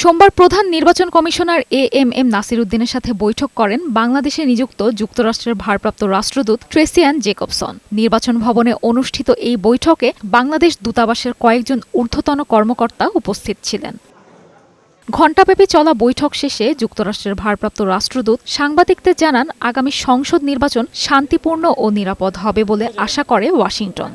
সোমবার প্রধান নির্বাচন কমিশনার এএমএম নাসির উদ্দিনের সাথে বৈঠক করেন বাংলাদেশে নিযুক্ত যুক্তরাষ্ট্রের ভারপ্রাপ্ত রাষ্ট্রদূত ট্রেসিয়ান জেকবসন। নির্বাচন ভবনে অনুষ্ঠিত এই বৈঠকে বাংলাদেশ দূতাবাসের কয়েকজন ঊর্ধ্বতন কর্মকর্তা উপস্থিত ছিলেন। ঘণ্টাব্যাপী চলা বৈঠক শেষে যুক্তরাষ্ট্রের ভারপ্রাপ্ত রাষ্ট্রদূত সাংবাদিকদের জানান, আগামী সংসদ নির্বাচন শান্তিপূর্ণ ও নিরাপদ হবে বলে আশা করে ওয়াশিংটন।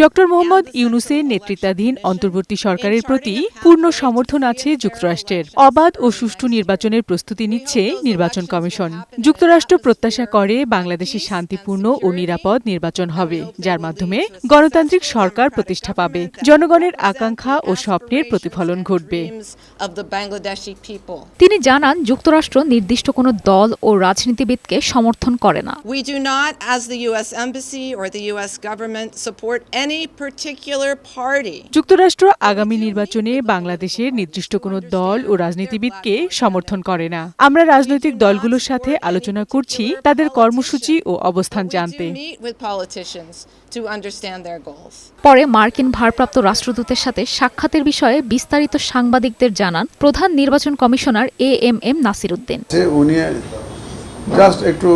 ডক্টর মোহাম্মদ ইউনূসের নেতৃত্বাধীন অন্তর্বর্তী সরকারের প্রতি পূর্ণ সমর্থন আছে যুক্তরাষ্ট্রের। অবাধ ও সুষ্ঠু নির্বাচনের প্রস্তুতি নিচ্ছে নির্বাচন কমিশন। যুক্তরাষ্ট্র প্রত্যাশা করে বাংলাদেশে শান্তিপূর্ণ ও নিরাপদ নির্বাচন হবে, যার মাধ্যমে গণতান্ত্রিক সরকার প্রতিষ্ঠা পাবে, জনগণের আকাঙ্ক্ষা ও স্বপ্নের প্রতিফলন ঘটবে। তিনি জানান, যুক্তরাষ্ট্র নির্দিষ্ট কোনো দল ও রাজনীতিবিদকে সমর্থন করে না। As the U.S. Embassy or the U.S. government support any particular party. যুক্তরাষ্ট্র আগামী নির্বাচনে বাংলাদেশের নির্দিষ্ট কোনো দল ও রাজনীতিবিদকে সমর্থন করে না। আমরা রাজনৈতিক দলগুলোর সাথে আলোচনা করছি তাদের কর্মসূচি ও অবস্থান জানতে। পরে মার্কিন ভারপ্রাপ্ত রাষ্ট্রদূতের সাথে সাক্ষাতের বিষয়ে বিস্তারিত সাংবাদিকদের জানান প্রধান নির্বাচন কমিশনার এএমএম নাসির উদ্দিন। উনি জাস্ট একটু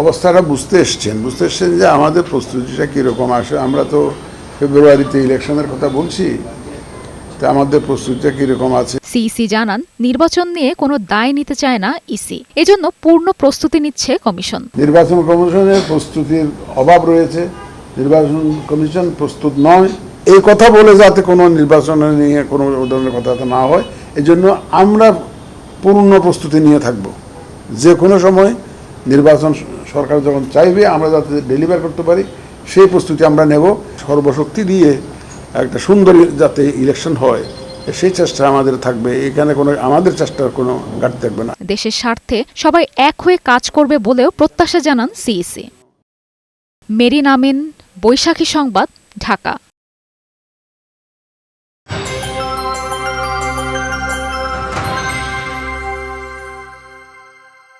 অবস্থাটা বুঝতে এসছেন যে আমাদের প্রস্তুতিটা কীরকম আসে। আমরা তো ফেব্রুয়ারিতে ইলেকশনের কথা বলছি, তা আমাদের প্রস্তুতিটা কীরকম আছে। সিইসি জানান, নির্বাচন নিয়ে কোনো দায় নিতে চায় না ইসি, এজন্য পূর্ণ প্রস্তুতি নিচ্ছে কমিশন। নির্বাচন কমিশনের প্রস্তুতির অভাব রয়েছে, নির্বাচন কমিশন প্রস্তুত নয়, এই কথা বলে যাতে কোনো নির্বাচন নিয়ে কোনো ধরনের কথা না হয়, এজন্য আমরা পূর্ণ প্রস্তুতি নিয়ে থাকব। যে কোনো সময় নির্বাচন সরকার যখন চাইবে আমরা যাতে ডেলিভার করতে পারি সেই প্রস্তুতি আমরা নেব। সর্বশক্তি দিয়ে একটা সুন্দর যাতে ইলেকশন হয় সেই চেষ্টা আমাদের থাকবে। এখানে কোনো আমাদের চেষ্টার কোনো ঘাটতি থাকবে না। দেশের স্বার্থে সবাই এক হয়ে কাজ করবে বলেও প্রত্যাশা জানান সিইসি। মেরিন আমিন, বৈশাখী সংবাদ, ঢাকা।